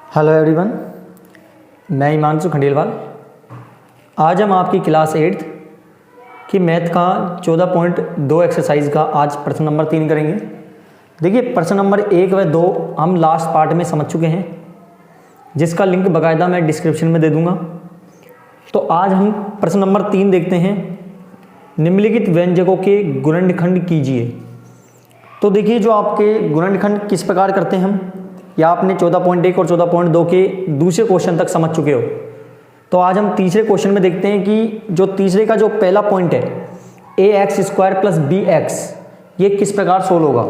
Hello everyone, मैं हिमांशु खंडेलवाल। आज हम आपकी क्लास 8th की मैथ का 14.2 एक्सरसाइज का आज प्रश्न नंबर 3 करेंगे। देखिए, प्रश्न नंबर 1 व 2 हम लास्ट पार्ट में समझ चुके हैं, जिसका लिंक बाकायदा मैं डिस्क्रिप्शन में दे दूंगा। तो आज हम प्रश्न नंबर 3 देखते हैं। निम्नलिखित व्यंजकों के गुणनखंड कीजिए। तो देखिए, जो आपके गुणनखंड किस प्रकार करते हैं हम, या आपने 14.1 और 14.2 के दूसरे क्वेश्चन तक समझ चुके हो। तो आज हम तीसरे क्वेश्चन में देखते हैं कि जो तीसरे का जो पहला पॉइंट है ax² + bx, ये किस प्रकार सोल्व होगा।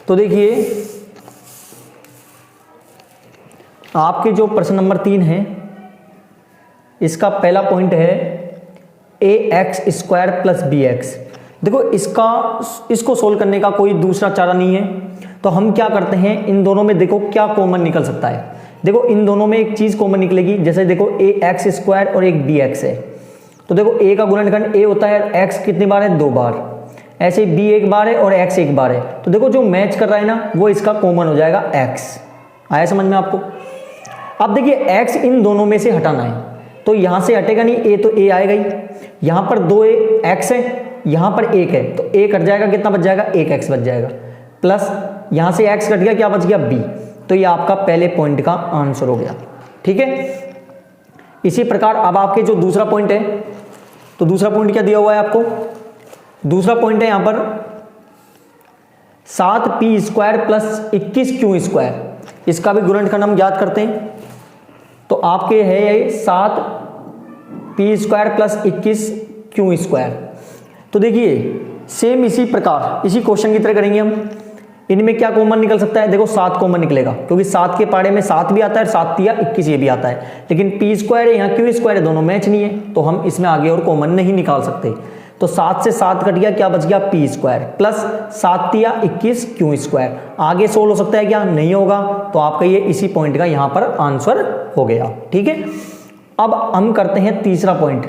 तो देखिए, आपके जो प्रश्न नंबर 3 है, इसका पहला पॉइंट है ax² + bx। देखो, इसको सोल्व करने का कोई दूसरा चारा नहीं है। तो हम क्या करते हैं, इन दोनों में देखो क्या कॉमन निकल सकता है। देखो, इन दोनों में एक चीज कॉमन निकलेगी। जैसे देखो, ax² और एक bx है। तो देखो, a का गुणनखंड a होता है, x कितनी बार है, 2 बार। ऐसे b एक बार है और x एक बार है। तो देखो, जो मैच कर रहा है ना, वो इसका कॉमन हो जाएगा x। आया समझ में आपको। अब देखिए, x इन दोनों में से हटाना है, तो यहां से हटेगा नहीं, a तो a आएगा ही। यहां पर 2x है, यहां पर 1 है, तो a कट जाएगा, कितना बच जाएगा, 1x बच जाएगा। प्लस यहां से x कट गया, क्या बच गया, b। तो ये आपका पहले पॉइंट का आंसर हो गया। ठीक है। इसी प्रकार अब आपके जो दूसरा पॉइंट है, तो दूसरा पॉइंट क्या दिया हुआ है आपको। दूसरा पॉइंट है यहां पर 7p² + 21q²। इसका भी गुणनखंड हम ज्ञात करते हैं। तो आपके है 7p² + 21q²। तो देखिए, सेम इसी प्रकार इसी क्वेश्चन की तरह करेंगे हम। इनमें क्या कॉमन निकल सकता है, देखो 7 कॉमन निकलेगा, क्योंकि 7 के पाड़े में 7 भी आता है, 7 तिया 21 ये भी आता है। लेकिन p² है, यहाँ q² है, दोनों मैच नहीं है, तो हम इसमें आगे और कॉमन नहीं निकाल सकते। तो 7 से 7 कट गया, क्या बच गया, p² प्लस 7 तिया 21 q²। आगे सोल्व हो सकता है क्या, नहीं होगा। तो आपका ये इसी पॉइंट का यहाँ पर आंसर हो गया। ठीक है। अब हम करते हैं तीसरा पॉइंट।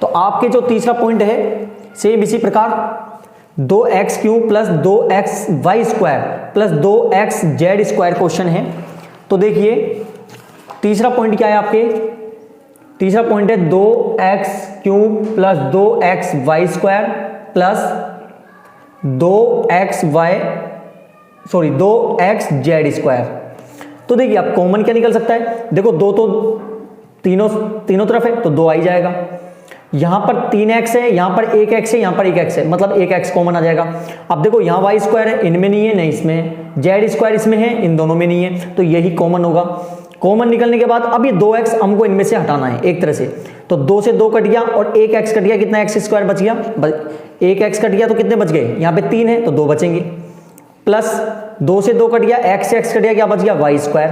तो आपके जो तीसरा पॉइंट है, सेम इसी प्रकार 2x³ + 2xy² + 2xz² क्वेश्चन है। तो देखिए, तीसरा पॉइंट क्या है आपके, तीसरा पॉइंट है 2x³ + 2xy² + 2xz²। तो देखिए, अब कॉमन क्या निकल सकता है, देखो 2 तो तीनों तरफ है, तो 2 आ ही जाएगा। यहां पर 3x है, यहां पर 1x है, यहां पर 1x है, मतलब 1x कॉमन आ जाएगा। अब देखो, यहां y² है, इनमें नहीं है, नहीं इसमें है, z² इसमें है, इन दोनों में नहीं है, तो यही कॉमन होगा। कॉमन निकलने के बाद अब ये 2x हमको इनमें से हटाना है एक तरह से। तो 2 से 2 कट गया और 1x कट गया, कितना x² बच गया, 1x कट गया, तो कितने बच गए, यहां पे 3 है, तो 2 बचेंगे। प्लस 2 से 2 कट गया, x कट गया, क्या बच गया, y²।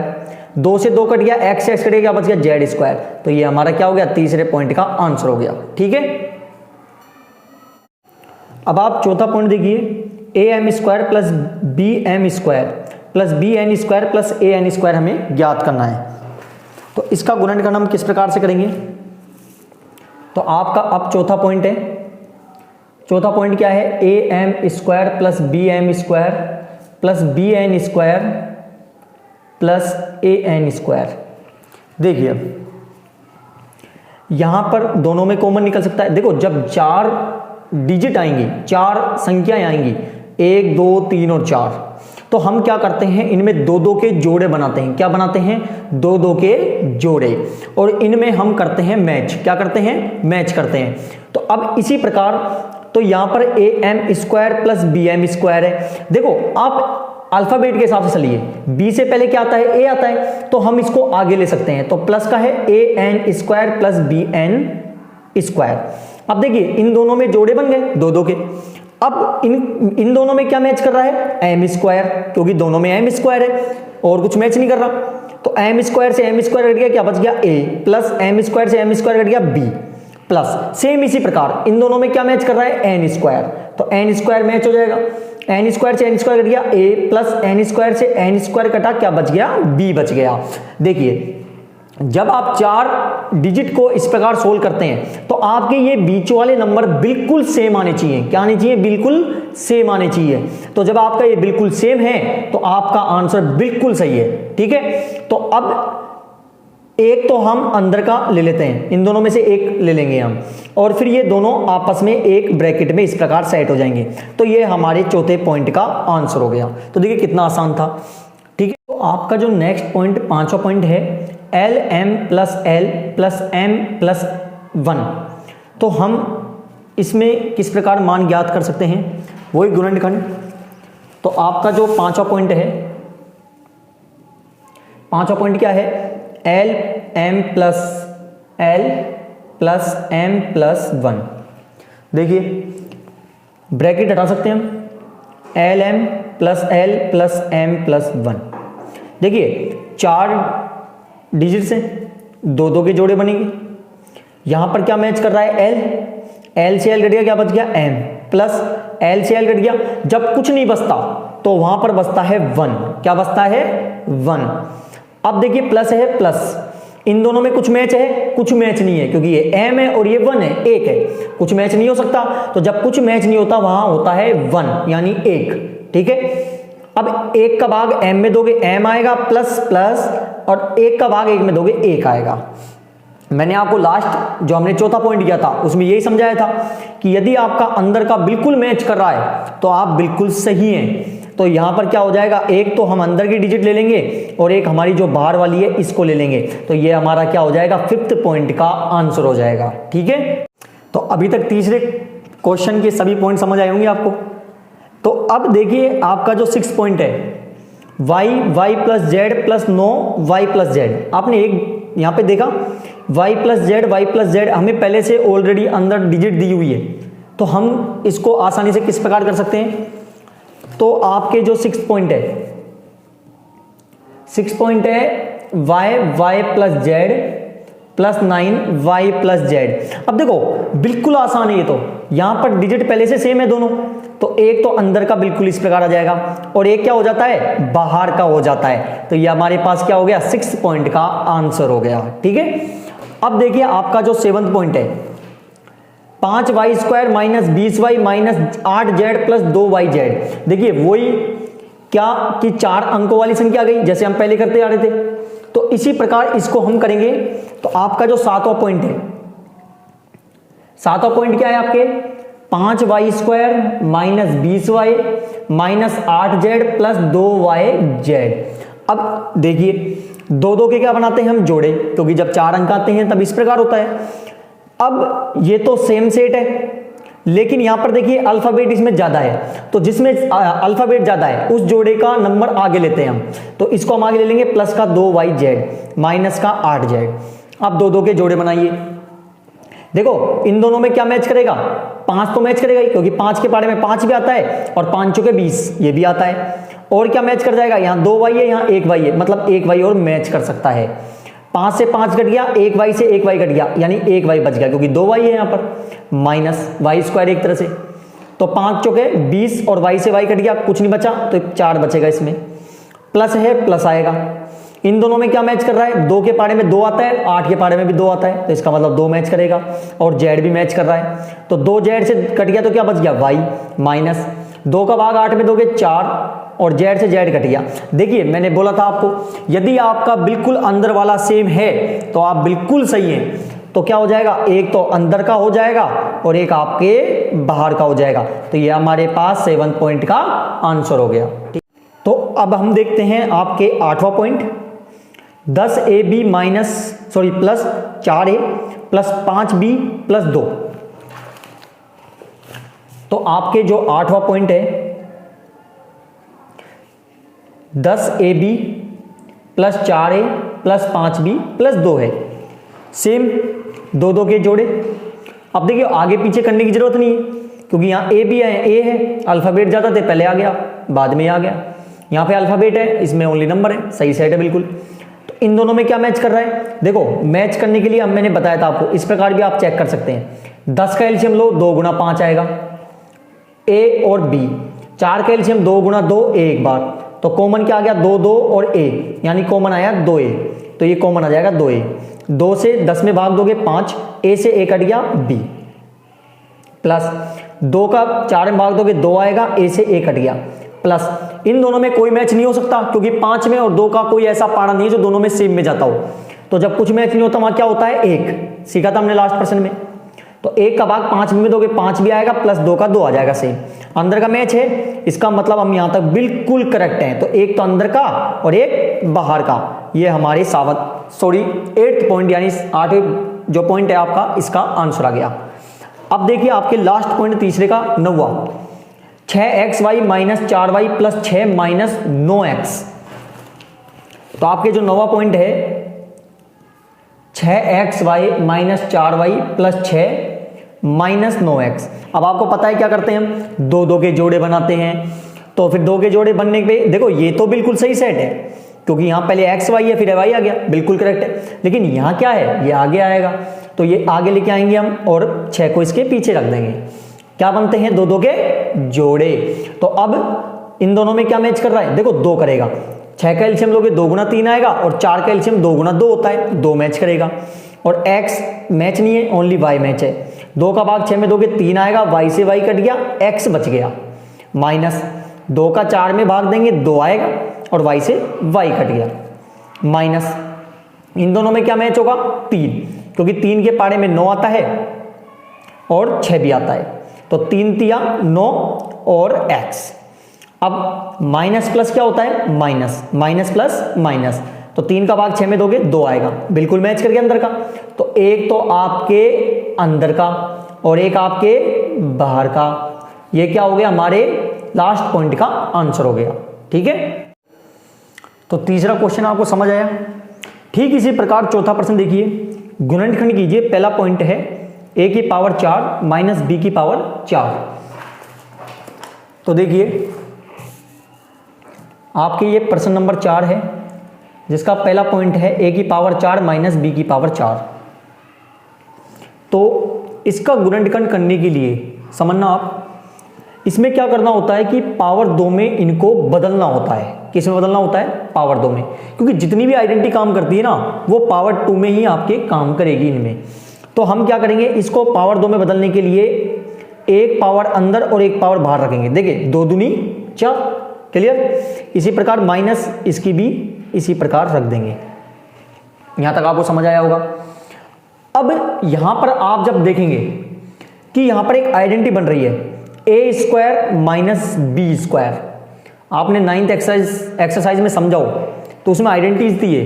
2 से 2 कट गया, x कट गया, क्या बच गया, z²। तो ये हमारा क्या हो गया, तीसरे पॉइंट का आंसर हो गया। ठीक है। अब आप चौथा पॉइंट देखिए, am² + bm² + bn² + an² हमें ज्ञात करना है। तो इसका गुणनखंड हम किस प्रकार से करेंगे। तो आपका अब चौथा पॉइंट है, चौथा पॉइंट क्या है, am² + bm² + bn² + an²। देखिए, यहां पर दोनों में कॉमन निकल सकता है। देखो, जब 4 डिजिट आएंगी, 4 संख्याएं आएंगी, 1 2 3 और 4, तो हम क्या करते हैं, इनमें 2-2 के जोड़े बनाते हैं। क्या बनाते हैं, 2-2 के जोड़े, और इनमें हम करते हैं मैच। क्या करते हैं, मैच करते हैं। तो अब इसी प्रकार, तो यहां पर am² + bm² है। देखो, आप अल्फाबेट के हिसाब से चलिए, b से पहले क्या आता है, a आता है, तो हम इसको आगे ले सकते हैं। तो प्लस का है an² + bn²। अब देखिए, इन दोनों में जोड़े बन गए 2-2 के। अब इन दोनों में क्या मैच कर रहा है, m², क्योंकि दोनों में m² है और कुछ मैच नहीं कर रहा। तो m² से m² कट गया, क्या बच गया, a, प्लस m² से m² कट गया, b, प्लस सेम इसी प्रकार इन दोनों में क्या मैच कर रहा है, n²। तो n² मैच हो जाएगा, n² से n² कट गया, a, प्लस n² से n² कटा, क्या बच गया, b बच गया। देखिए, जब आप 4 डिजिट को इस प्रकार सोल्व करते हैं, तो आपके ये बीच वाले नंबर बिल्कुल सेम आने चाहिए। क्या आने चाहिए, बिल्कुल सेम आने चाहिए। तो जब आपका ये बिल्कुल सेम है तो आपका आंसर बिल्कुल सही है। ठीक है, तो अब एक तो हम अंदर का ले लेते हैं, इन दोनों में से एक ले लेंगे हम, और फिर ये दोनों आपस में एक ब्रैकेट में इस प्रकार सेट हो जाएंगे। तो ये हमारे चौथे पॉइंट का आंसर हो गया। तो देखिए कितना आसान था। ठीक है, तो आपका जो नेक्स्ट पॉइंट, पांचवा पॉइंट है L M plus L plus M plus 1। तो हम इसमें किस प्रकार मान ज्ञात कर सकते हैं, वही गुणनखंड। तो आपका जो पांचवा पॉइंट है, पांचवा पॉइंट क्या है, L M plus M plus 1। देखिए ब्रैकेट हटा सकते हैं हम, L M plus M plus 1। देखिए 4 डिजिट से 2 के जोड़े बनेंगे। यहां पर क्या मैच कर रहा है, एल से एल कट गया, क्या बच गया, एम प्लस एल से एल कट गया। जब कुछ नहीं बचता तो वहां पर बचता है 1। क्या बचता है, 1। अब देखिए प्लस है प्लस, इन दोनों में कुछ मैच है, कुछ मैच नहीं है, क्योंकि ये m है और ये 1 है, 1 है, कुछ मैच नहीं हो सकता। तो जब कुछ मैच नहीं होता वहां होता है 1 यानी 1। ठीक है, अब 1 का भाग m में दोगे m आएगा प्लस प्लस, और 1 का भाग 1 में दोगे 1 आएगा। मैंने आपको लास्ट जो हमने चौथा पॉइंट किया था उसमें यही समझाया था कि यदि आपका अंदर का बिल्कुल मैच कर रहा है तो आप बिल्कुल सही हैं। तो यहां पर क्या हो जाएगा, एक तो हम अंदर की डिजिट ले लेंगे और एक हमारी जो बाहर वाली है इसको ले लेंगे। तो ये हमारा क्या हो जाएगा, 5th पॉइंट का आंसर हो जाएगा। ठीक है, तो अभी तक तीसरे क्वेश्चन के सभी पॉइंट समझ आए होंगे आपको। तो अब देखिए आपका जो 6th पॉइंट है, y plus Z plus 9 y plus Z. आपने एक यहां पे देखा y प्लस जेड हमें पहले से ऑलरेडी अंदर डिजिट दी हुई है, तो हम इसको आसानी से किस प्रकार कर सकते हैं। तो आपके जो 6th पॉइंट है, 6th पॉइंट है y plus Z plus 9 y plus Z. अब देखो बिल्कुल आसान है ये, तो यहां पर डिजिट पहले से सेम है दोनों, तो एक तो अंदर का बिल्कुल इस प्रकार आ जाएगा और एक क्या हो जाता है, बाहर का हो जाता है। तो ये हमारे पास क्या हो गया, 6th पॉइंट का आंसर हो गया। ठीक है, अब देखिए आपका जो 7th पॉइंट है, 5y² minus 20y minus 8z plus 2yz। देखिए वही क्या कि 4 अंकों वाली संख्या आ गई जैसे हम पहले करते आ रहे थे। तो इसी प्रकार इसको हम करेंगे। तो आपका जो 7वां पॉइंट है, 7वां पॉइंट क्या है आपके, 5y² minus 20y minus 8z plus 2yz। अब देखिए 2 के क्या बनाते हैं हम, जोड़े, क्योंकि जब 4 अंक आते हैं तब इस प्रकार होता है। अब ये तो सेम सेट है, लेकिन यहां पर देखिए अल्फाबेट इसमें ज्यादा है, तो जिसमें अल्फाबेट ज्यादा है उस जोड़े का नंबर आगे लेते हैं हम। तो इसको हम आगे ले लेंगे, प्लस का 2yz माइनस का 8z। अब 2 के जोड़े बनाइए। देखो इन दोनों में क्या मैच करेगा, 5 तो मैच करेगा ही, क्योंकि 5 के पारे में 5 भी आता है और 5 चौके 20 ये भी आता है। और क्या मैच कर जाएगा, यहाँ 2y है, यहाँ 1y है, मतलब 1y और मैच कर सकता है। 5 से 5 कट गया, 1y से 1y कट गया, यानी 1y बच गया, क्योंकि 2y है यहाँ पर, माइनस y² एक तरह से। तो 5 चौके 20 और y से y कट गया, कुछ नहीं बचा, तो 4 बचेगा इसमें। प्लस है, प्लस आएगा। इन दोनों में क्या मैच कर रहा है, 2 के पारे में 2 आता है, 8 के पारे में भी 2 आता है, तो इसका मतलब 2 मैच करेगा। और z भी मैच कर रहा है, तो 2z से कट गया तो क्या बच गया, y माइनस 2 का भाग 8 में दोगे 4, और z से z कट गया। देखिए मैंने बोला था आपको, यदि आपका बिल्कुल अंदर वाला सेम है तो आप बिल्कुल सही हैं। तो क्या हो जाएगा, एक तो अंदर का हो जाएगा और एक आपके बाहर का हो जाएगा। तो ये हमारे पास 7 पॉइंट का आंसर हो गया। तो अब हम देखते हैं आपके 8वां point, 10ab minus plus 4a plus 5b plus 2। तो आपके जो 8वां पॉइंट है 10ab plus 4a plus 5b plus 2 है, सेम 2 के जोड़े। अब देखिए आगे पीछे करने की जरूरत नहीं है, क्योंकि यहाँ ए भी है, ए है, अल्फाबेट ज्यादा थे, पहले आ गया बाद में आ गया। यहाँ पे अल्फाबेट है, इसमें ओनली नंबर है, सही सेट है बिल्कुल। तो इन दोनों में क्या मैच कर रहा है, देखो मैच करने के लिए अब मैंने बताया था आपको, इस प्रकार भी आप चेक कर सकते हैं। 10 का एलसीएम लो, 2 गुना 5 आएगा, ए और बी। 4 का एलसीएम 2 गुना 2, ए एक बार, तो कॉमन क्या आ गया, 2 2 और ए, यानी कॉमन आया 2a, तो ये कॉमन आ जाएगा 2a। 2 से 10 में भाग दोगे 5, ए से ए कट गया b, प्लस 2 का 4 में भाग दोगे 2 आएगा, ए से ए कट गया, प्लस इन दोनों में कोई मैच नहीं हो सकता क्योंकि 5 में और 2 का कोई ऐसा पारा नहीं है जो दोनों में सेम में जाता हो। तो जब कुछ मैच नहीं होता वहां क्या होता है, 1 सीखा था हमने लास्ट पर्सन में। तो 1 का भाग 5 में दोगे 5 भी आएगा, प्लस 2 का 2 आ जाएगा सेम। अंदर का मैच है, इसका मतलब हम यहां तक बिल्कुल करेक्ट हैं। तो एक तो अंदर का और एक बाहर का, ये हमारे 8th पॉइंट यानी 8वें जो पॉइंट है आपका, इसका आंसर आ गया। अब देखिए आपके लास्ट पॉइंट तीसरे का 9वां, 6xy minus 4y plus 6 minus 9x। तो आपके जो 9वां पॉइंट है 6xy minus 4y plus 6 minus 9x। अब आपको पता है क्या करते हैं हम, 2 के जोड़े बनाते हैं। तो फिर 2 के जोड़े बनने पे देखो ये तो बिल्कुल सही सेट है क्योंकि यहां पहले xy है फिर y आ गया, बिल्कुल करेक्ट है। लेकिन यहां क्या है, ये आगे आएगा, तो ये आगे लेके आएंगे हम और 6 को इसके पीछे रख देंगे। क्या बनते हैं, 2 के जोड़े। तो अब इन दोनों में क्या मैच कर रहा है, देखो 2 करेगा। 6 का एलसीएम लोगे 2 गुना 3 आएगा और 4 का एलसीएम 2 गुना 2 होता है, 2 मैच करेगा। और x मैच नहीं है, ओनली y मैच है। 2 का भाग 6 में दोगे 3 आएगा, y से y कट गया, x बच गया, माइनस 2 का 4 में भाग देंगे 2 आएगा और y से y कट गया, माइनस इन दोनों में क्या मैच होगा, 3, क्योंकि 3 के पारे में 9 आता है और 6 भी आता है। तो 3 तिया 9 और x। अब माइनस प्लस क्या होता है, माइनस, माइनस प्लस माइनस। तो 3 का भाग 6 में दोगे 2 आएगा, बिल्कुल मैच करके अंदर का। तो एक तो आपके अंदर का और एक आपके बाहर का, ये क्या हो गया, हमारे लास्ट पॉइंट का आंसर हो गया। ठीक है, तो तीसरा क्वेश्चन आपको समझ आया। ठीक इसी प्रकार चौथा प्रश्न देखिए, गुणनखंड कीजिए। पहला पॉइंट है a की पावर 4 माइनस b की पावर 4। तो देखिए आपके ये प्रश्न नंबर 4 है जिसका पहला पॉइंट है a की पावर 4 माइनस b की पावर 4। तो इसका गुणनखंड करने के लिए समझना आप, इसमें क्या करना होता है कि पावर 2 में इनको बदलना होता है। किस में बदलना होता है, पावर 2 में, क्योंकि जितनी भी आइडेंटिटी काम करती है ना वो पावर 2 में ही आपके काम करेगी इनमें। तो हम क्या करेंगे, इसको पावर 2 में बदलने के लिए एक पावर अंदर और एक पावर बाहर रखेंगे। देखिए 2 दूनी 4, क्लियर। इसी प्रकार माइनस इसकी भी इसी प्रकार रख देंगे। यहां तक आपको समझ आया होगा। अब यहां पर आप जब देखेंगे कि यहां पर एक आइडेंटिटी बन रही है A square minus B square, आपने 9th एक्सरसाइज में समझाओ तो उसमें आइडेंटिटीज दी है।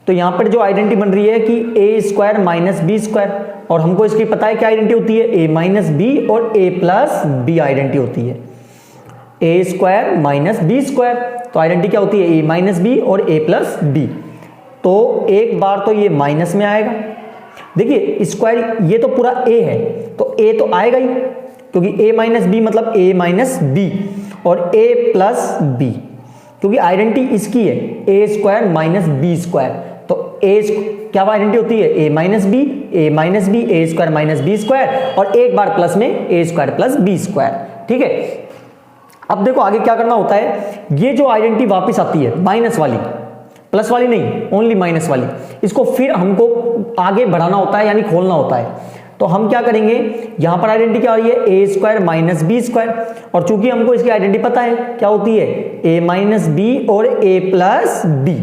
तो यहां पर जो आइडेंटिटी बन रही है कि ए स्क्वायर माइनस बी स्क्वायर, और हमको इसकी पता है क्या आइडेंटिटी होती है, ए माइनस बी और ए प्लस बी आइडेंटिटी होती है। A square minus B square, तो आइडेंटिटी क्या होती है, ए माइनस बी और ए प्लस बी। तो एक बार तो ये माइनस में आएगा, देखिए स्क्वायर ये तो पूरा ए है तो ए तो आएगा ही, क्योंकि ए माइनस बी मतलब ए माइनस बी और ए प्लस बी, क्योंकि आइडेंटिटी इसकी है A square minus B square. तो ए क्या आइडेंटिटी होती है, A minus B, A minus B, A square minus B square और एक बार प्लस में ए स्क्वायर प्लस बी स्क्वायर। ठीक है, अब देखो आगे क्या करना होता है, ये जो आइडेंटिटी वापस आती है माइनस वाली, प्लस वाली नहीं, ओनली माइनस वाली, इसको फिर हमको आगे बढ़ाना होता है यानी खोलना होता है। तो हम क्या करेंगे, यहां पर आइडेंटिटी क्या आ रही है, A square minus B square, और चूंकि हमको इसकी आइडेंटिटी पता है क्या होती है, ए माइनस बी और ए प्लस बी।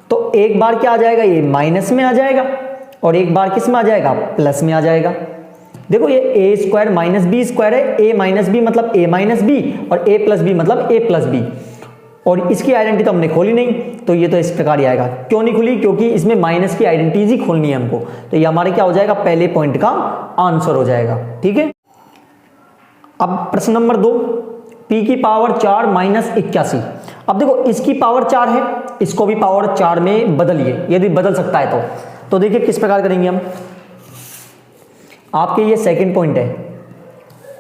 तो एक बार क्या आ जाएगा, ये माइनस में आ जाएगा और एक बार किस में आ जाएगा, प्लस में आ जाएगा। देखो ये ए स्क्वायर माइनस बी स्क्वायर है, ए माइनस बी मतलब ए माइनस बी और ए प्लस बी मतलब ए प्लस बी, और इसकी आइडेंटिटी तो हमने खोली नहीं, तो ये तो इस प्रकार ही आएगा। क्यों नहीं खुली, क्योंकि इसमें माइनस की आइडेंटिटीज ही खोलनी है हमको, तो ये हमारे क्या हो जाएगा, पहले पॉइंट का आंसर हो जाएगा। ठीक है, अब प्रश्न नंबर 2, p की पावर 4 माइनस 81। अब देखो इसकी पावर 4 है, इसको भी पावर 4 में बदलिए यदि बदल सकता है तो देखिए किस प्रकार करेंगे हम। आपके ये सेकंड पॉइंट है,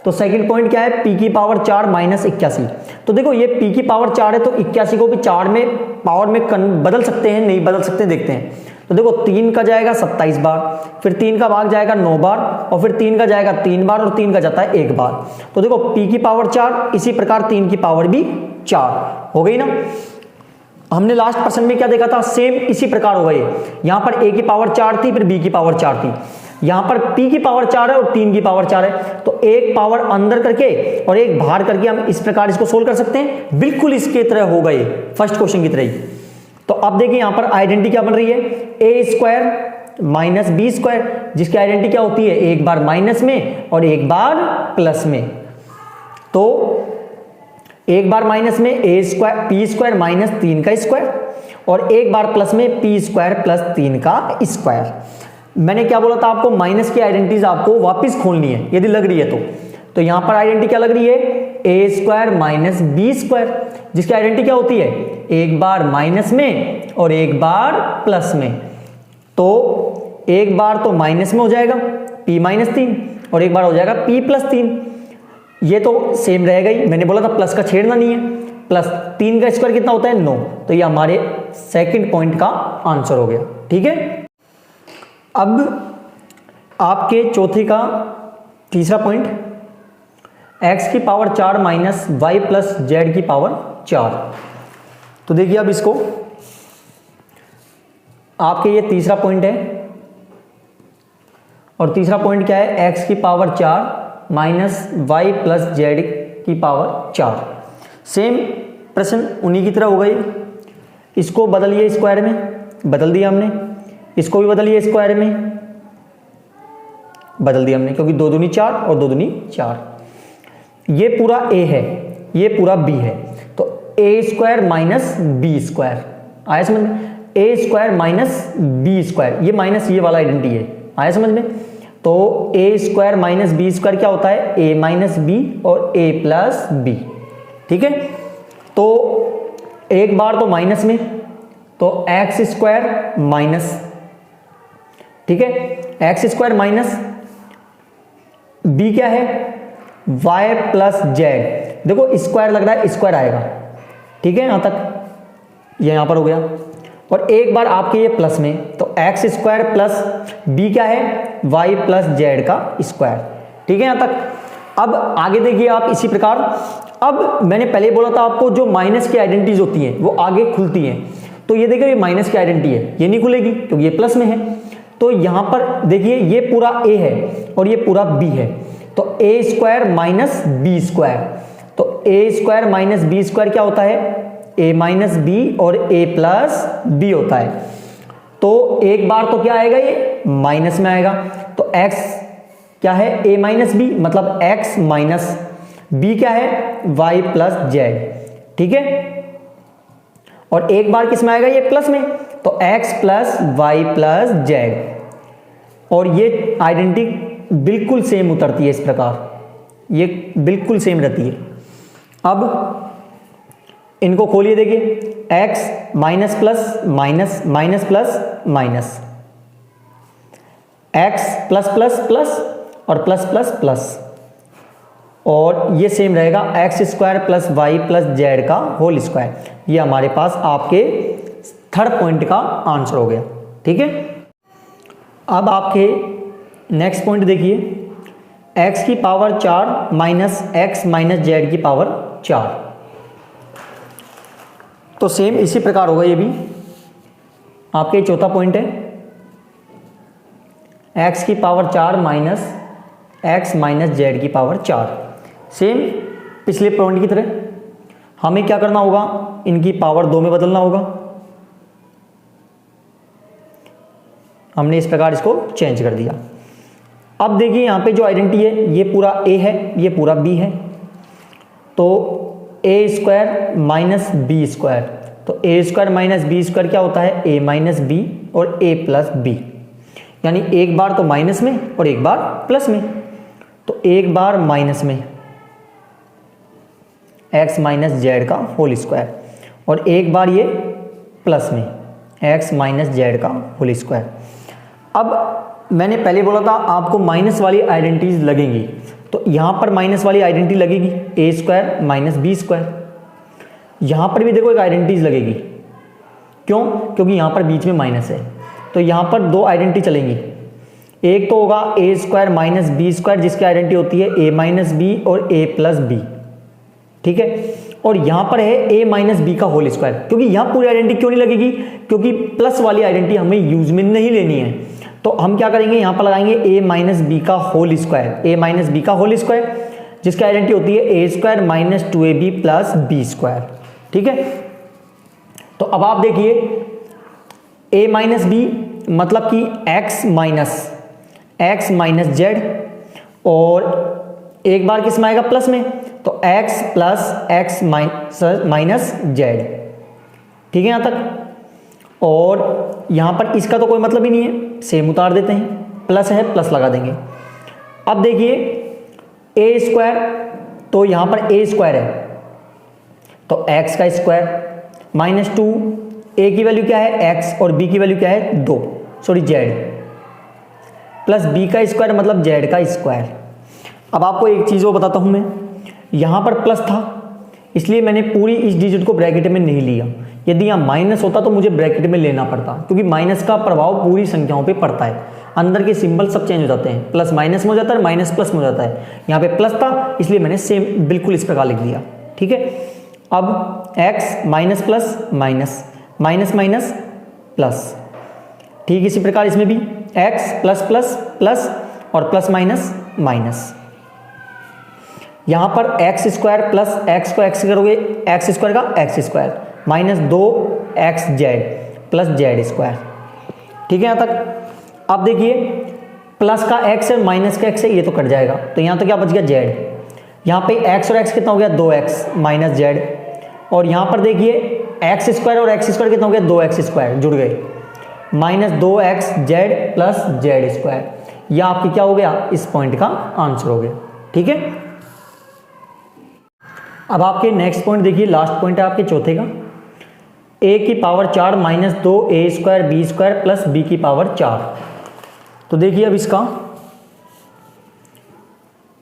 तो सेकंड पॉइंट क्या है, p की पावर 4 माइनस 81। तो देखो ये p की पावर 4 है तो 81 को भी 4 में पावर में बदल सकते हैं, नहीं बदल सकते, देखते हैं। तो देखो 3 का जाएगा 27 बार, फिर 3 का भाग जाएगा 9 बार और फिर 3 का जाएगा 3 बार और 3 का जाता है 1 बार। तो देखो p की पावर 4, इसी प्रकार 3 की पावर भी 4 हो गई ना। हमने लास्ट प्रश्न में क्या देखा था, सेम इसी प्रकार हो गए। यहां पर a की पावर 4 थी, फिर b की पावर 4 थी। यहां पर p की पावर 4 है और 3 की पावर 4 है, तो एक पावर अंदर करके और एक बाहर करके हम इस प्रकार इसको सोल्व कर सकते हैं, बिल्कुल इसके तरह होगा ये फर्स्ट क्वेश्चन की तरह ही। तो अब देखिए यहां पर आइडेंटिटी क्या बन रही है, A square minus B square, जिसकी आइडेंटिटी क्या होती है, एक बार माइनस में और एक बार प्लस में। तो एक बार माइनस में ए स्क्वायर पी स्क्वायर माइनस 3 का स्क्वायर और एक बार प्लस में पी स्क्वायर प्लस 3 का स्क्वायर। मैंने क्या बोला था आपको, माइनस की आइडेंटिटीज आपको वापस खोलनी है यदि लग रही है तो यहां पर आइडेंटिटी क्या लग रही है, A square minus B square, जिसकी आइडेंटिटी क्या होती है, एक बार माइनस में और एक बार प्लस में। तो एक बार तो माइनस में हो जाएगा p माइनस 3 और एक बार हो जाएगा p प्लस 3, ये तो सेम रहेगा ही, मैंने बोला था प्लस का छेड़ना नहीं है। प्लस 3 का स्क्वायर कितना होता है, 9, तो ये हमारे सेकंड पॉइंट का आंसर हो गया। ठीक है, अब आपके चौथे का तीसरा पॉइंट, x की power 4 minus Y plus Z की पावर 4। तो देखिए अब इसको, आपके ये तीसरा पॉइंट है और तीसरा पॉइंट क्या है, x की power 4 minus Y plus Z की पावर 4। सेम प्रश्न उन्हीं की तरह हो गई, इसको बदलिए स्क्वायर में, बदल दिया हमने, इसको भी बदलिए स्क्वायर में, बदल दिया हमने, क्योंकि 2 दूनी 4 और 2 दूनी 4। ये पूरा a है, ये पूरा b है, तो a square minus B square आया समझ में, a square minus B square, ये माइनस ये वाला आइडेंटिटी है, आया समझ में। तो a square minus B square क्या होता है, a माइनस बी और a प्लस बी। ठीक है, तो एक बार तो माइनस में, तो एक्स स्क्वायर माइनस, ठीक है, एक्स स्क्वायर माइनस बी क्या है, वाई प्लस जेड। देखो स्क्वायर लग रहा है, स्क्वायर आएगा, ठीक है, यहां तक ये यहां पर हो गया। और एक बार आपके ये प्लस में, तो एक्स स्क्वायर प्लस बी क्या है, वाई प्लस जेड का स्क्वायर। ठीक है यहां तक। अब आगे देखिए आप इसी प्रकार, अब मैंने पहले बोला था आपको जो माइनस की आइडेंटिटीज होती हैं वो आगे खुलती हैं, तो ये देखिए ये माइनस की आइडेंटिटी है, ये नहीं खुलेगी क्योंकि ये प्लस में है। तो यहां पर देखिए ये पूरा a है और ये पूरा b है, तो a square minus B square, तो a square minus B square क्या होता है, a माइनस बी और a प्लस बी होता है। तो एक बार तो क्या आएगा, ये माइनस में आएगा, तो x क्या है, a माइनस बी, मतलब x माइनस b क्या है, y प्लस जेड। ठीक है, और एक बार किस में आएगा, ये प्लस में, तो x plus Y plus Z. और ये आइडेंटिटी बिल्कुल सेम उतरती है इस प्रकार, ये बिल्कुल सेम रहती है। अब इनको खोलिए, देखिए x minus plus minus minus plus minus, x plus plus plus और प्लस प्लस प्लस, और ये सेम रहेगा X square plus Y plus Z का होल स्क्वायर। ये हमारे पास आपके थर्ड पॉइंट का आंसर हो गया। ठीक है, अब आपके नेक्स्ट पॉइंट देखिए, एक्स की power 4 minus x minus Z की पावर 4। तो सेम इसी प्रकार होगा, ये भी आपके चौथा पॉइंट है, एक्स की power 4 minus x minus Z की पावर 4। सेम पिछले पॉइंट की तरह हमें क्या करना होगा, इनकी पावर 2 में बदलना होगा। हमने इस प्रकार इसको चेंज कर दिया। अब देखिए यहाँ पे जो आइडेंटिटी है, ये पूरा a है, ये पूरा b है, तो a square minus B square, तो a square minus B square क्या होता है, a माइनस बी और a प्लस बी, यानी एक बार तो माइनस में और एक बार प्लस में। तो एक बार माइनस में x माइनस जेड का होल स्क्वायर, और एक बार ये प्लस में x माइनस जेड का होल स्क्वायर। अब मैंने पहले बोला था आपको माइनस वाली आइडेंटिटीज लगेंगी, तो यहां पर माइनस वाली आइडेंटिटी लगेगी, a square minus B square. यहां पर भी देखो एक आइडेंटिटीज लगेगी, क्यों, क्योंकि यहां पर बीच में माइनस है, तो यहां पर 2 आइडेंटिटी चलेंगी। एक तो होगा a square minus B square, जिसकी आइडेंटिटी होती है a माइनस बी और a प्लस बी। ठीक है, और यहां पर है a माइनस बी का होल स्क्वायर, क्योंकि यहां पूरी आइडेंटिटी क्यों नहीं लगेगी, क्योंकि प्लस वाली आइडेंटिटी हमें यूज में नहीं लेनी है। तो हम क्या करेंगे, यहाँ पर लगाएंगे a माइनस बी का whole square, a minus B का होल स्क्वायर, जिसकी आइडेंटिटी होती है a square minus 2ab plus B square. ठीक है, तो अब आप देखिए a माइनस बी मतलब कि x माइनस जेड, और एक बार किस में आएगा, प्लस में, तो x plus x minus Z. ठीक है यहाँ तक, और यहाँ पर इसका तो कोई मतलब ही नहीं है, सेम उतार देते हैं, प्लस है प्लस लगा देंगे। अब देखिए ए स्क्वायर, तो यहाँ पर ए स्क्वायर है तो x का स्क्वायर माइनस 2, ए की वैल्यू क्या है x और b की वैल्यू क्या है 2, सॉरी जेड, प्लस b का स्क्वायर मतलब z का स्क्वायर। अब आपको एक चीज़ वो बताता हूँ मैं, यहाँ पर प्लस था इसलिए मैंने पूरी इस डिजिट को ब्रैकेट में नहीं लिया, यदि यहाँ माइनस होता तो मुझे ब्रैकेट में लेना पड़ता, क्योंकि माइनस का प्रभाव पूरी संख्याओं पे पड़ता है, अंदर के सिंबल सब चेंज हो जाते हैं, प्लस माइनस में हो जाता है, माइनस प्लस में हो जाता है। यहाँ पे प्लस था इसलिए मैंने सेम बिल्कुल इस प्रकार लिख दिया। ठीक है, अब x minus plus minus, minus minus plus, ठीक इसी प्रकार इसमें भी x प्लस प्लस प्लस और प्लस माइनस माइनस। यहाँ पर एक्स स्क्वायर प्लस एक्स को एक्स करोगे, एक्स स्क्वायर का x square minus 2x Z plus Z square. ठीक है यहाँ तक। अब देखिए प्लस का x है माइनस का x है, ये तो कट जाएगा, तो यहाँ तो क्या बच गया z। यहाँ पे x और x कितना हो गया 2x माइनस जेड, और यहाँ पर देखिए एक्स स्क्वायर और एक्स स्क्वायर कितना हो गया 2x स्क्वायर जुड़ गए, minus 2x Z plus Z square. यह आपकी क्या हो गया, इस पॉइंट का आंसर हो गया। ठीक है, अब आपके नेक्स्ट पॉइंट देखिए, लास्ट पॉइंट है आपके चौथे का, a की power 4 minus 2a square B square plus b की पावर 4। तो देखिए अब इसका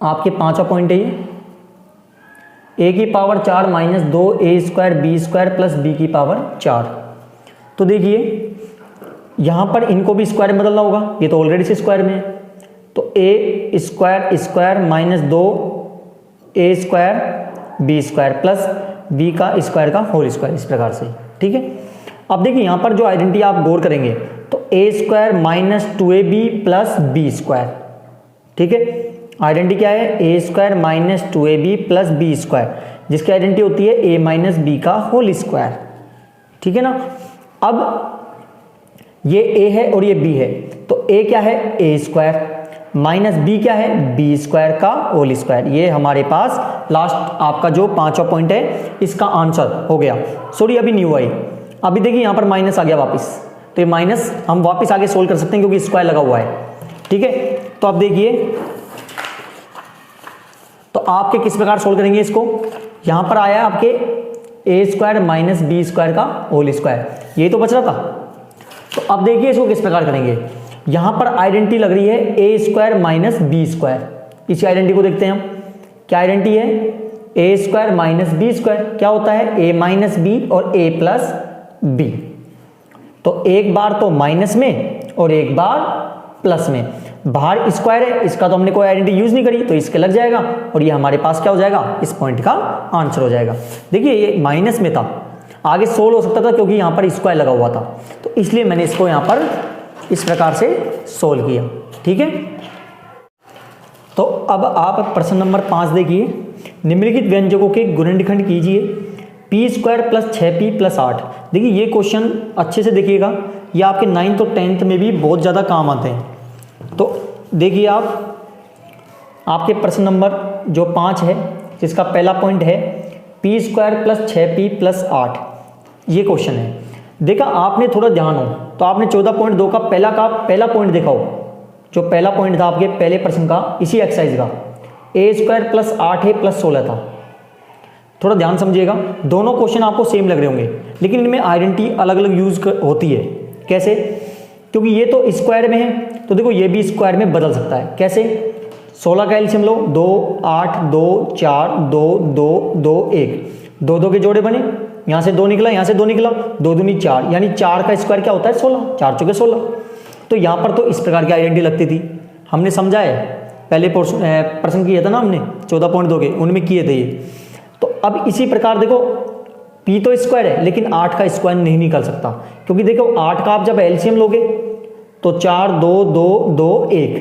आपके पांचवा पॉइंट है ये, a की power 4 minus 2a square B square plus b की पावर 4। तो देखिए यहां पर इनको भी स्क्वायर में बदलना होगा, ये तो ऑलरेडी से स्क्वायर में है, तो a square square minus 2a square B square plus B का स्क्वायर का होल स्क्वायर, इस प्रकार से। ठीक है, अब देखिए यहाँ पर जो आइडेंटिटी आप गौर करेंगे तो A square minus 2ab plus B square. ठीक है, आइडेंटिटी क्या है, A square minus 2ab plus B square, जिसकी आइडेंटिटी होती है ए माइनस बी का होल स्क्वायर। ठीक है ना, अब ये ए है और ये बी है, तो ए क्या है ए स्क्वायर माइनस बी क्या है बी स्क्वायर का होल स्क्वायर। ये हमारे पास लास्ट आपका जो पांचवा पॉइंट है इसका आंसर हो गया। सॉरी अभी न्यू आई, अभी देखिए यहाँ पर माइनस आ गया वापस, तो ये माइनस हम वापस आगे सोल्व कर सकते हैं क्योंकि स्क्वायर लगा हुआ है। ठीक है, तो अब देखिए तो आपके किस प्रकार सोल्व करेंगे इसको, यहाँ पर आया आपके ए स्क्वायर माइनस बी स्क्वायर का होल स्क्वायर, ये तो बच रहा था। तो अब देखिए इसको किस प्रकार करेंगे, यहां पर आइडेंटिटी लग रही है A square minus B square, इसी आइडेंटिटी को देखते हैं हम, क्या आइडेंटिटी है A square minus B square, क्या होता है ए माइनस बी और ए प्लस बी। तो एक बार तो माइनस में और एक बार प्लस में, बाहर स्क्वायर है इसका तो हमने कोई आइडेंटिटी यूज नहीं करी तो इसके लग जाएगा, और ये हमारे पास क्या हो जाएगा, इस पॉइंट का आंसर हो जाएगा। देखिए ये माइनस में था, आगे सोल्व हो सकता था क्योंकि यहां पर स्क्वायर लगा हुआ था, तो इसलिए मैंने इसको यहां पर इस प्रकार से सोल्व किया। ठीक है, तो अब आप प्रश्न नंबर 5 देखिए, निम्नलिखित व्यंजकों के गुणनखंड कीजिए, P square plus 6p plus 8। देखिए ये क्वेश्चन अच्छे से देखिएगा, ये आपके 9th और 10th में भी बहुत ज़्यादा काम आते हैं। तो देखिए आप आपके प्रश्न नंबर जो 5 है जिसका पहला पॉइंट है P square plus 6p plus 8, ये क्वेश्चन है। देखा आपने थोड़ा ध्यान हो तो आपने 14.2 का पहला पॉइंट देखा हो, जो पहला पॉइंट था आपके पहले प्रश्न का इसी एक्सरसाइज का, ए स्क्वायर प्लस 8a प्लस 16 था। थोड़ा ध्यान समझिएगा, दोनों क्वेश्चन आपको सेम लग रहे होंगे लेकिन इनमें आइडेंटिटी अलग अलग यूज होती है। कैसे, क्योंकि ये तो स्क्वायर में है तो देखो ये भी स्क्वायर में बदल सकता है। कैसे, 16 का एलसीएम लो, 2 8 2 4 2 2 2 1, 2 2 के जोड़े बने, यहाँ से 2 निकला यहाँ से 2 निकला, 2 दूनी 4, यानी 4 का स्क्वायर क्या होता है 16, 4 चौके 16। तो यहाँ पर तो इस प्रकार की आइडेंटिटी लगती थी, हमने समझा है, पहले प्रश्न किया था ना हमने 14.2 के, उनमें किए थे ये। तो अब इसी प्रकार देखो p तो स्क्वायर है लेकिन 8 का स्क्वायर नहीं निकल सकता, क्योंकि देखो 8 का आप जब एलसीएम लोगे तो 4 2 2 2 1,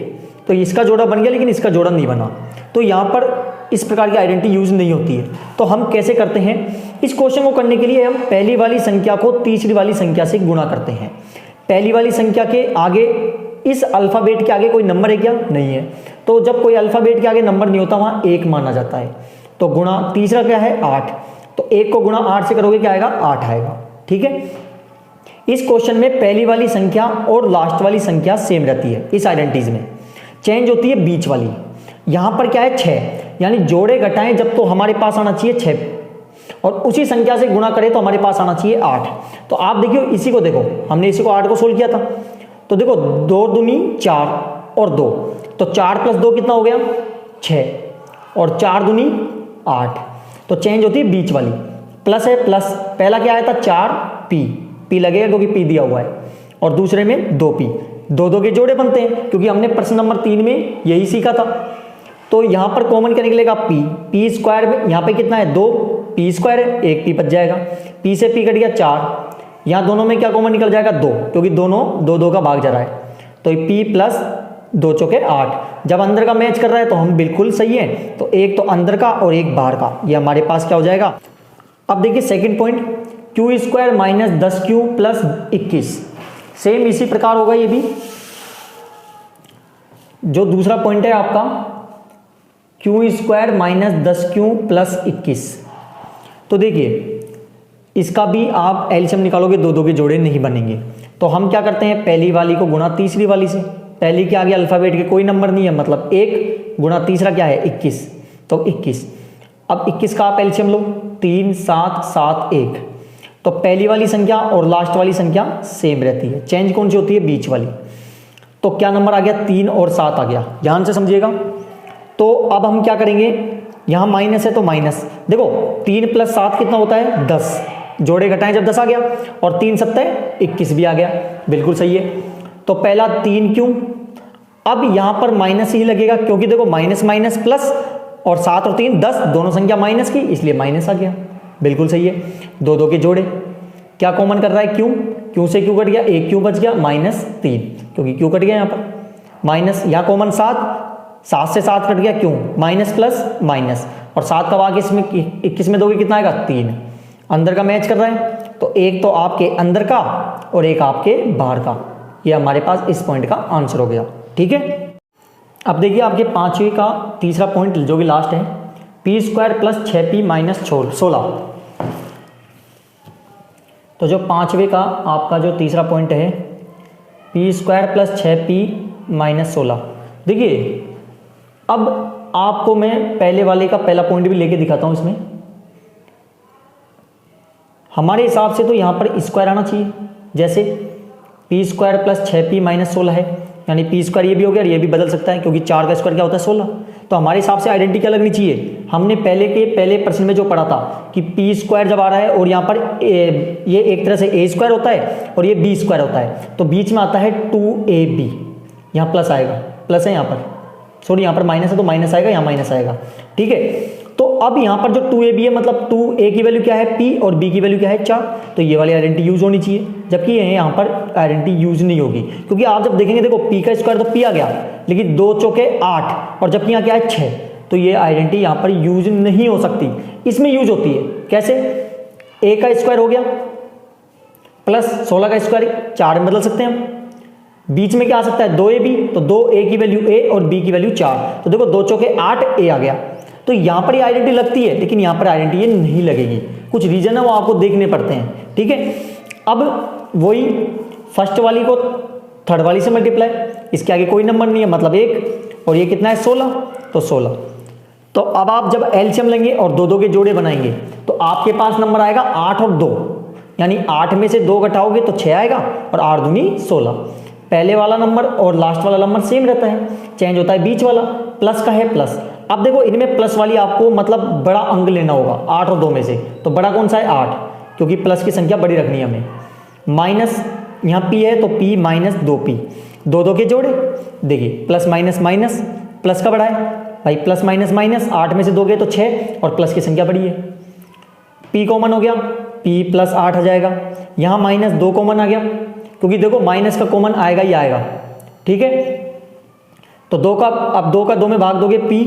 तो इसका जोड़ा बन गया लेकिन इसका जोड़ा नहीं बना। तो यहाँ पर इस प्रकार की आइडेंटिटी यूज नहीं होती है। तो हम कैसे करते हैं, इस क्वेश्चन को करने के लिए हम पहली वाली संख्या को तीसरी वाली संख्या से गुणा करते हैं। पहली वाली संख्या के आगे, इस अल्फाबेट के आगे कोई नंबर है क्या, नहीं है, तो जब कोई अल्फाबेट के आगे नंबर नहीं होता वहां 1 माना जाता है। तो गुणा तीसरा क्या है 8, तो 1 को गुणा 8 से करोगे क्या आएगा 8 आएगा। ठीक है, इस क्वेश्चन में पहली वाली संख्या और लास्ट वाली संख्या सेम रहती है। इस आइडेंटिटीज में चेंज होती है बीच वाली। यहां पर क्या है 6, यानी जोड़े घटाएं जब तो हमारे पास आना चाहिए 6, और उसी संख्या से गुणा करें तो हमारे पास आना चाहिए 8। तो आप देखिए इसी को देखो, हमने इसी को 8 को सोल्व किया था, तो देखो 2 दूनी 4 और 2, तो 4 + 2 कितना हो गया 6, और 4 दूनी 8। तो चेंज होती है बीच वाली। प्लस है, प्लस पहला क्या आया था 4p, p लगेगा क्योंकि p दिया हुआ है, और दूसरे में 2p, 2 2 के जोड़े बनते हैं क्योंकि हमने प्रश्न नंबर 3 में यही सीखा था। तो यहां पर कॉमन क्या निकलेगा p स्क्वायर में, यहां पे कितना है 2p स्क्वायर है, 1p बच जाएगा, p से p कट गया 4, यहां दोनों में क्या कॉमन निकल जाएगा 2, क्योंकि दोनों 2 2 का भाग जा रहा है, तो p + 2 चौके 8। जब अंदर का मैच कर रहा है तो हम बिल्कुल सही है, तो एक तो अंदर का और एक बाहर का, ये हमारे पास क्या हो जाएगा। अब देखिए second point, q² - 10q + 21, same इसी प्रकार होगा ये भी। जो दूसरा पॉइंट है आपका q² - 10q + 21, तो देखिए इसका भी आप एलसीएम निकालोगे 2 2 के जोड़े नहीं बनेंगे। तो हम क्या करते हैं, पहली वाली को गुणा तीसरी वाली से, पहली के आगे अल्फाबेट के कोई नंबर नहीं है, मतलब 1 गुणा तीसरा क्या है 21, तो 21। अब 21 का आप एलसीएम लो, 3 7 7 1, तो पहली वाली संख्या और लास्ट वाली संख्या सेम रहती है, चेंज कौन सी होती है बीच वाली। तो क्या नंबर आ गया 3 और 7 आ गया, ध्यान से समझिएगा। तो अब हम क्या करेंगे, यहां माइनस है तो माइनस, देखो 3 + 7 कितना होता है 10, जोड़े घटाएं जब 10 आ गया, और 3 7 21 भी आ गया, बिल्कुल सही है। तो पहला 3 क्यों, अब यहां पर माइनस ही लगेगा क्योंकि देखो माइनस माइनस प्लस, और 7 और 3 10, दोनों संख्या माइनस की, इसलिए माइनस आ गया, बिल्कुल सही है। 2 2 के जोड़े, क्या कॉमन कर रहा है क्यों से क्यों कट गया, 1 क्यों बच गया -3, क्योंकि क्यों कट गया यहां पर माइनस, यहां कॉमन 7 से 7 कट गया क्यों, माइनस प्लस माइनस, और 7 का भाग इसमें 21 में दोगे कितना आएगा 3, अंदर का मैच कर रहा है, तो एक तो आपके अंदर का और एक आपके बाहर का, ये हमारे पास इस पॉइंट का आंसर हो गया। ठीक है, अब देखिए आपके 5वीं का तीसरा पॉइंट जो कि लास्ट है, p² + 6p - 16। तो जो 5वें का आपका जो तीसरा पॉइंट है p² + 6p - 16, देखिए अब आपको मैं पहले वाले का पहला पॉइंट भी लेके दिखाता हूं। इसमें हमारे हिसाब से तो यहां पर स्क्वायर आना चाहिए, जैसे p² + 6p - 16 है, यानी p² ये भी हो गया और ये भी बदल सकता है क्योंकि 4 का स्क्वायर क्या होता है 16। तो हमारे हिसाब से आइडेंटिटी क्या लगनी चाहिए, हमने पहले प्रश्न में जो पढ़ा था कि p² जब आ रहा है और यहाँ पर ये एक तरह से a² होता है और ये b² होता है, तो बीच में आता है 2ab, यहाँ प्लस आएगा, प्लस है यहाँ पर, सॉरी यहाँ पर माइनस है तो माइनस आएगा, यहाँ माइनस आएगा। ठीक है, तो अब यहाँ पर जो 2ab है, मतलब 2a की वैल्यू क्या है p और b की वैल्यू क्या है 4, तो ये वाली आइडेंटिटी यूज होनी चाहिए, जबकि यहाँ पर आइडेंटिटी यूज नहीं होगी, क्योंकि आप जब देखेंगे देखो p का स्क्वायर तो p आ गया, लेकिन 2 चौके 8, और जबकि यहाँ क्या है 6, तो ये आइडेंटिटी यहाँ पर यूज नहीं हो सकती। इसमें यूज होती है कैसे, a का स्क्वायर हो गया प्लस 16 का स्क्वायर 4 में बदल सकते हैं हम, बीच में क्या आ सकता है 2ab, तो 2a की वैल्यू a और b की वैल्यू 4, तो देखो 2 चौके 8 a आ गया। तो यहां पर ये आइडेंटिटी लगती है, लेकिन यहां पर आइडेंटिटी ये नहीं लगेगी, कुछ रीजन है वो आपको देखने पड़ते हैं। ठीक है, अब वही फर्स्ट वाली को थर्ड वाली से मल्टीप्लाई, इसके आगे कोई नंबर नहीं है मतलब 1, और ये कितना है 16, तो 16। तो अब आप जब एलसीएम लेंगे और 2 2 के जोड़े बनाएंगे तो आपके पास नंबर आएगा 8 और 2, यानी 8 में से 2 घटाओगे तो 6 आएगा, और 8 दूनी 16। पहले वाला नंबर और लास्ट वाला नंबर सेम रहता है, चेंज होता है बीच वाला, प्लस का है प्लस। अब देखो इनमें प्लस वाली आपको मतलब बड़ा अंक लेना होगा 8 और 2 में से, तो बड़ा कौन सा है 8, क्योंकि प्लस की संख्या बड़ी रखनी है हमें। माइनस यहाँ p है तो p - 2p, 2 2 के जोड़े, देखिए प्लस माइनस माइनस, प्लस का बड़ा है भाई, प्लस माइनस माइनस, 8 में से 2 गए तो 6, और प्लस की संख्या बड़ी है, p कॉमन हो गया, p + 8 आ जाएगा। यहाँ -2 कॉमन आ गया क्योंकि देखो माइनस का कॉमन आएगा ही आएगा, ठीक है। तो अब 2 का 2 में भाग दोगे p,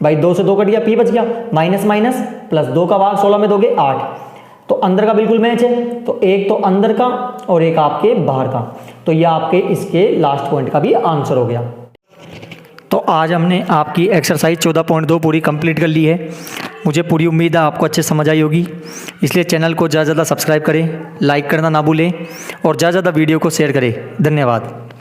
भाई 2 से 2 कट गया, p बच गया, माइनस माइनस प्लस 2 का भाग 16 में दोगे 8, तो अंदर का बिल्कुल मैच है, तो एक तो अंदर का और एक आपके बाहर का, तो ये आपके इसके लास्ट पॉइंट का भी आंसर हो गया। तो आज हमने आपकी एक्सरसाइज 14.2 पूरी कंप्लीट कर ली है। मुझे पूरी उम्मीद है आपको अच्छे समझ आई होगी, इसलिए चैनल को ज़्यादा से ज़्यादा सब्सक्राइब करें, लाइक करना ना भूलें और ज़्यादा से ज़्यादा वीडियो को शेयर करें। धन्यवाद।